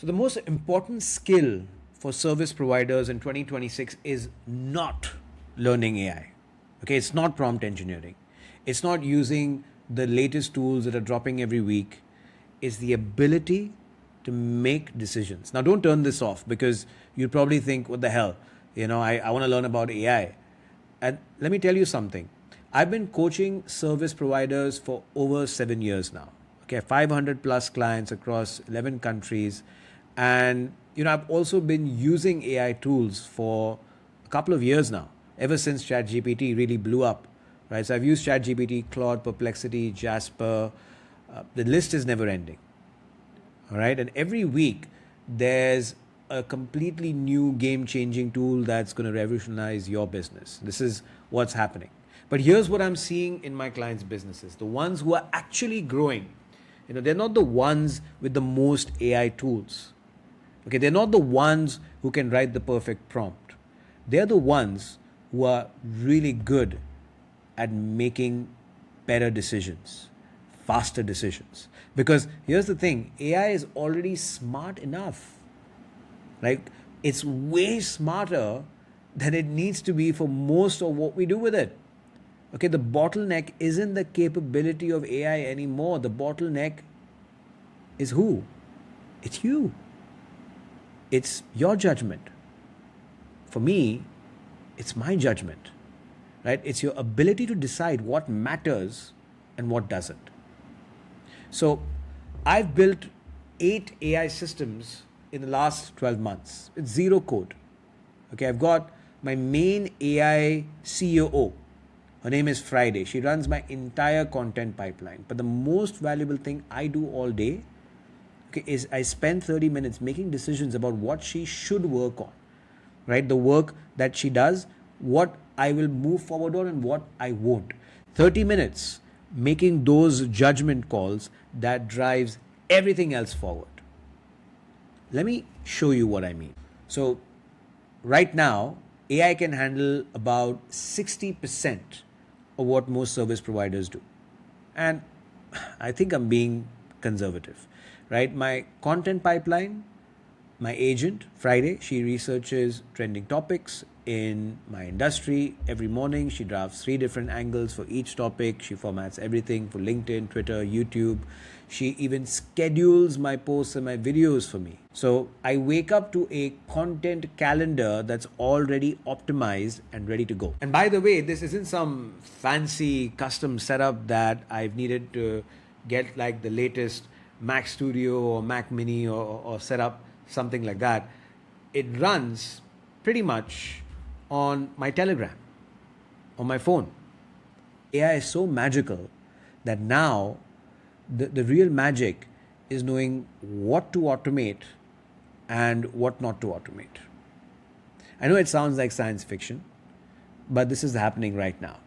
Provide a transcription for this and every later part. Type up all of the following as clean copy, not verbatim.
So, the most important skill for service providers in 2026 is not learning AI. Okay, it's not prompt engineering. It's not using the latest tools that are dropping every week. It's the ability to make decisions. Now, don't turn this off because you'll probably think, what the hell? I want to learn about AI. And let me tell you something. I've been coaching service providers for over 7 years now. Okay, 500 plus clients across 11 countries. And, I've also been using AI tools for a couple of years now, ever since ChatGPT really blew up, right? So I've used ChatGPT, Claude, Perplexity, Jasper. The list is never ending. All right. And every week there's a completely new game changing tool that's going to revolutionize your business. This is what's happening. But here's what I'm seeing in my clients' businesses, the ones who are actually growing. They're not the ones with the most AI tools. Okay, they're not the ones who can write the perfect prompt. They're the ones who are really good at making better decisions, faster decisions. Because here's the thing, AI is already smart enough. Like, it's way smarter than it needs to be for most of what we do with it. Okay, the bottleneck isn't the capability of AI anymore. The bottleneck is who? It's you. It's your judgment. For me, it's my judgment, right? It's your ability to decide what matters and what doesn't. So I've built 8 AI systems in the last 12 months. It's zero code. Okay, I've got my main AI COO. Her name is Friday. She runs my entire content pipeline. But the most valuable thing I do all day, okay, is I spend 30 minutes making decisions about what she should work on, right? The work that she does, what I will move forward on and what I won't. 30 minutes making those judgment calls that drives everything else forward. Let me show you what I mean. So, right now, AI can handle about 60% of what most service providers do. And I think I'm being conservative, right? My content pipeline, my agent, Friday, she researches trending topics in my industry. Every morning, she drafts 3 different angles for each topic. She formats everything for LinkedIn, Twitter, YouTube. She even schedules my posts and my videos for me. So I wake up to a content calendar that's already optimized and ready to go. And by the way, this isn't some fancy custom setup that I've needed to get like the latest Mac Studio or Mac Mini or set up something like that. It runs pretty much on my Telegram, on my phone. AI is so magical that now the real magic is knowing what to automate and what not to automate. I know it sounds like science fiction, but this is happening right now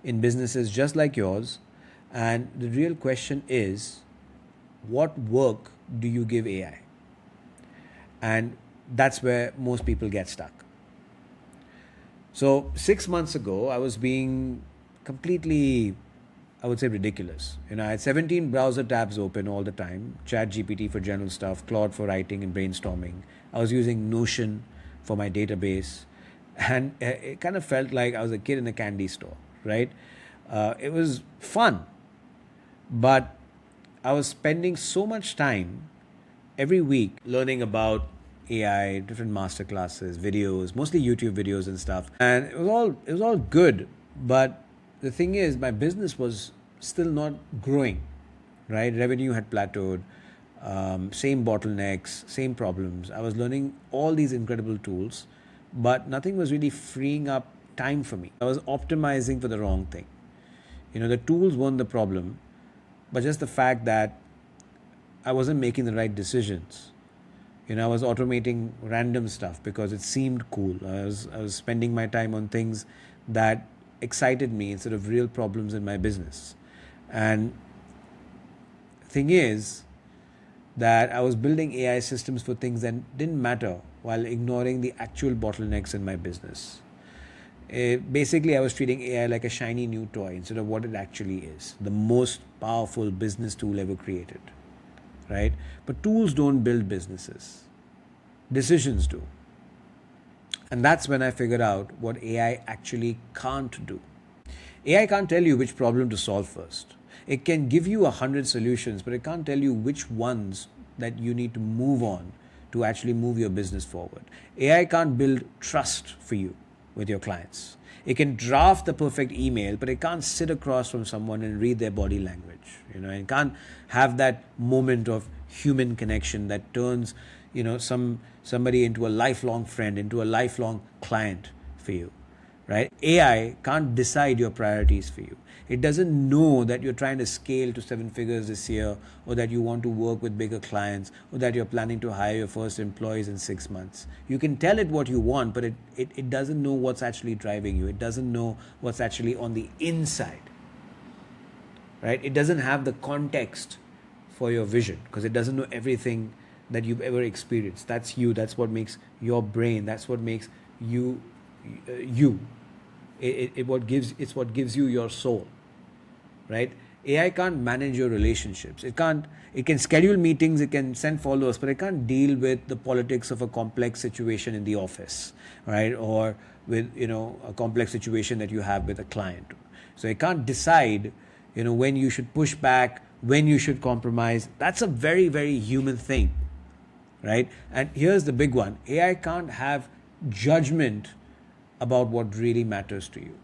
in businesses just like yours. And the real question is, what work do you give AI? And that's where most people get stuck. So 6 months ago, I was being completely, I would say, ridiculous. I had 17 browser tabs open all the time. Chat GPT for general stuff, Claude for writing and brainstorming. I was using Notion for my database. And it kind of felt like I was a kid in a candy store, right? It was fun. But I was spending so much time every week learning about AI, different master classes, videos, mostly YouTube videos and stuff. And it was all good, but the thing is my business was still not growing, right? Revenue had plateaued, same bottlenecks, same problems. I was learning all these incredible tools, but nothing was really freeing up time for me. I was optimizing for the wrong thing. The tools weren't the problem, but just the fact that I wasn't making the right decisions. I was automating random stuff because it seemed cool. I was spending my time on things that excited me instead of real problems in my business. And the thing is that I was building AI systems for things that didn't matter while ignoring the actual bottlenecks in my business. Basically, I was treating AI like a shiny new toy instead of what it actually is, the most powerful business tool ever created. right? But tools don't build businesses. Decisions do. And that's when I figured out what AI actually can't do. AI can't tell you which problem to solve first. It can give you 100 solutions, but it can't tell you which ones that you need to move on to actually move your business forward. AI can't build trust for you with your clients. It can draft the perfect email, but it can't sit across from someone and read their body language. It can't have that moment of human connection that turns, somebody into a lifelong friend, into a lifelong client for you, right? AI can't decide your priorities for you. It doesn't know that you're trying to scale to 7 figures this year, or that you want to work with bigger clients, or that you're planning to hire your first employees in 6 months. You can tell it what you want, but it doesn't know what's actually driving you. It doesn't know what's actually on the inside, right? It doesn't have the context for your vision because it doesn't know everything that you've ever experienced. That's you. That's what makes your brain. That's what makes you you. It's what gives you your soul, right? AI can't manage your relationships. It can schedule meetings, it can send followers, but it can't deal with the politics of a complex situation in the office, right? Or with, a complex situation that you have with a client. So it can't decide, when you should push back, when you should compromise. That's a very, very human thing, right? And here's the big one. AI can't have judgment about what really matters to you.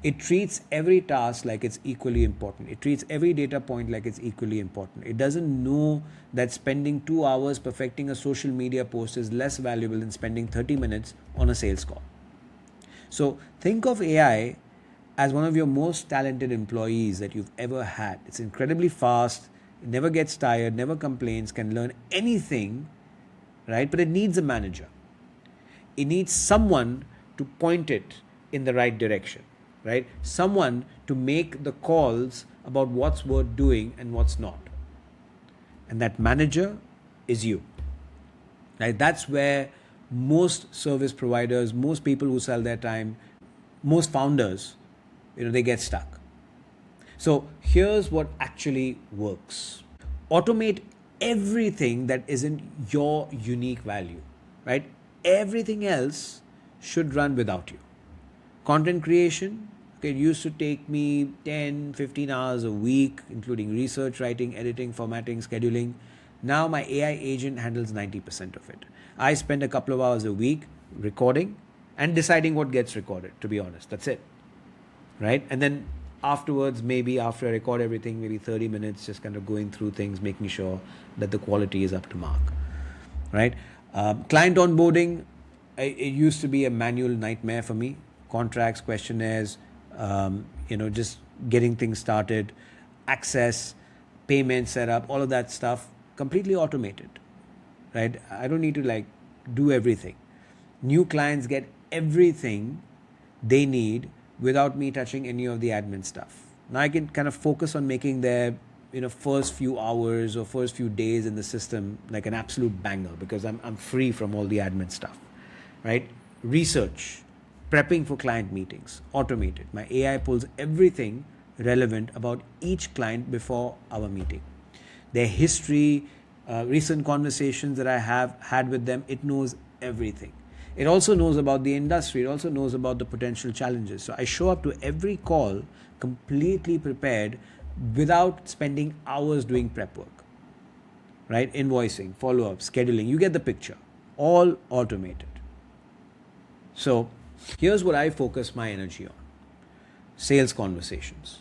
It treats every task like it's equally important. It treats every data point like it's equally important. It doesn't know that spending 2 hours perfecting a social media post is less valuable than spending 30 minutes on a sales call. So think of AI as one of your most talented employees that you've ever had. It's incredibly fast, it never gets tired, never complains, can learn anything, right? But it needs a manager. It needs someone to point it in the right direction, right? Someone to make the calls about what's worth doing and what's not. And that manager is you, right? That's where most service providers, most people who sell their time, most founders, they get stuck. So here's what actually works. Automate everything that isn't your unique value, right? Everything else should run without you. Content creation, it used to take me 10, 15 hours a week, including research, writing, editing, formatting, scheduling. Now my AI agent handles 90% of it. I spend a couple of hours a week recording and deciding what gets recorded, to be honest. That's it, right? And then afterwards, maybe after I record everything, maybe 30 minutes just kind of going through things, making sure that the quality is up to mark, right? Client onboarding, it used to be a manual nightmare for me. Contracts, questionnaires, just getting things started, access, payment setup, all of that stuff, completely automated, right? I don't need to do everything. New clients get everything they need without me touching any of the admin stuff. Now I can kind of focus on making their first few hours or first few days in the system like an absolute banger because I'm free from all the admin stuff, right? Research, prepping for client meetings, automated. My AI pulls everything relevant about each client before our meeting. Their history, recent conversations that I have had with them, it knows everything. It also knows about the industry. It also knows about the potential challenges. So I show up to every call completely prepared without spending hours doing prep work, right? Invoicing, follow-up, scheduling, you get the picture, all automated. So here's what I focus my energy on: sales conversations,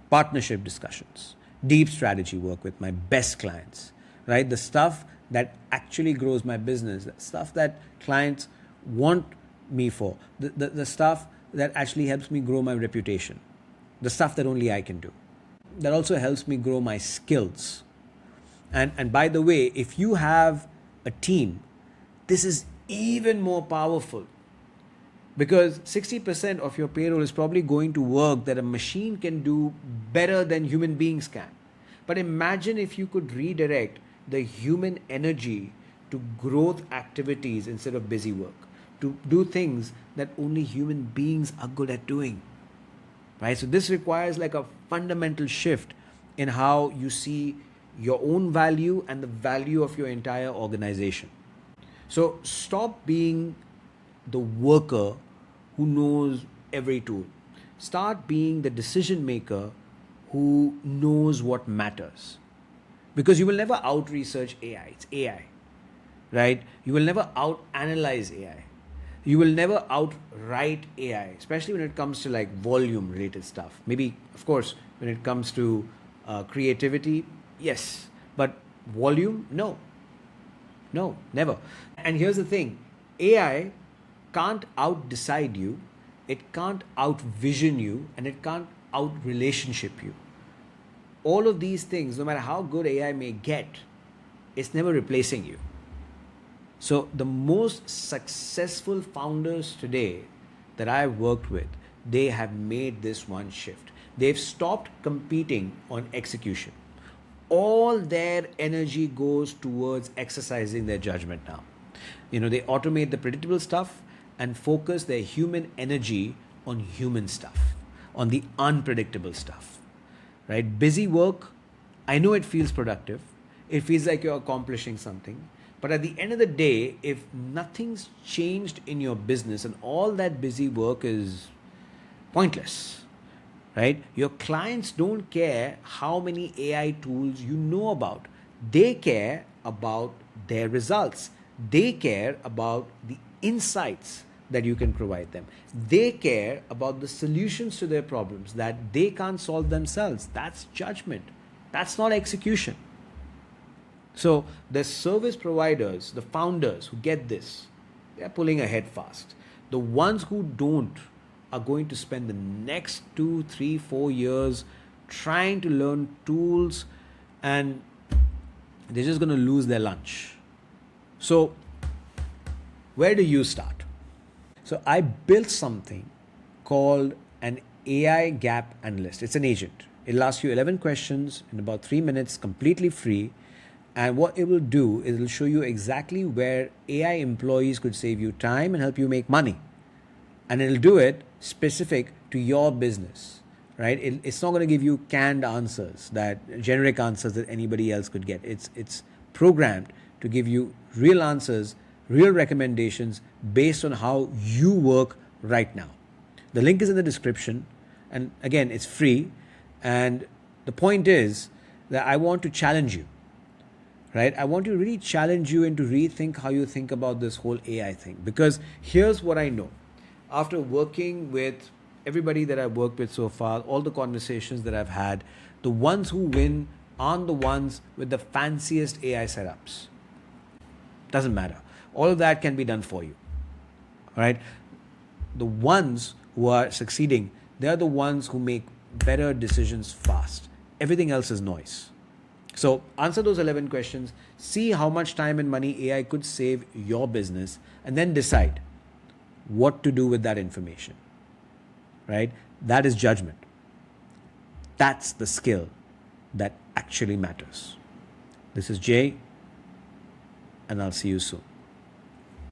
partnership discussions, deep strategy work with my best clients, right? The stuff that actually grows my business, the stuff that clients want me for, the stuff that actually helps me grow my reputation, the stuff that only I can do. That also helps me grow my skills. And by the way, if you have a team, this is even more powerful because 60% of your payroll is probably going to work that a machine can do better than human beings can. But imagine if you could redirect the human energy to growth activities instead of busy work, to do things that only human beings are good at doing, right? So this requires like a fundamental shift in how you see your own value and the value of your entire organization. So stop being the worker who knows every tool. Start being the decision maker who knows what matters. Because you will never out research AI. It's AI, right? You will never out analyze AI. You will never outwrite AI, especially when it comes to like volume related stuff. Maybe, of course, when it comes to creativity, yes. But volume, no. No, never. And here's the thing, AI can't out decide you, it can't out vision you, and it can't out relationship you. All of these things, no matter how good AI may get, it's never replacing you. So, the most successful founders today that I've worked with, they have made this one shift. They've stopped competing on execution. All their energy goes towards exercising their judgment now. They automate the predictable stuff and focus their human energy on human stuff, on the unpredictable stuff, right? Busy work, I know it feels productive. It feels like you're accomplishing something. But at the end of the day, if nothing's changed in your business and all that busy work is pointless, right? Your clients don't care how many AI tools you know about. They care about their results. They care about the insights that you can provide them. They care about the solutions to their problems that they can't solve themselves. That's judgment. That's not execution. So the service providers, the founders who get this, they're pulling ahead fast. The ones who don't are going to spend the next 2, 3, 4 years trying to learn tools, and they're just going to lose their lunch. So where do you start? So I built something called an AI gap analyst. It's an agent. It'll ask you 11 questions in about 3 minutes, completely free. And what it will do is it will show you exactly where AI employees could save you time and help you make money. And it'll do it specific to your business, right? It's not going to give you canned answers, that generic answers that anybody else could get. It's programmed to give you real answers, real recommendations based on how you work right now. The link is in the description. And again, it's free. And the point is that I want to challenge you. Right? I want to really challenge you and to rethink how you think about this whole AI thing. Because here's what I know. After working with everybody that I've worked with so far, all the conversations that I've had, the ones who win aren't the ones with the fanciest AI setups. Doesn't matter. All of that can be done for you. All right? The ones who are succeeding, they're the ones who make better decisions fast. Everything else is noise. So answer those 11 questions, see how much time and money AI could save your business, and then decide what to do with that information, right? That is judgment. That's the skill that actually matters. This is Jay, and I'll see you soon.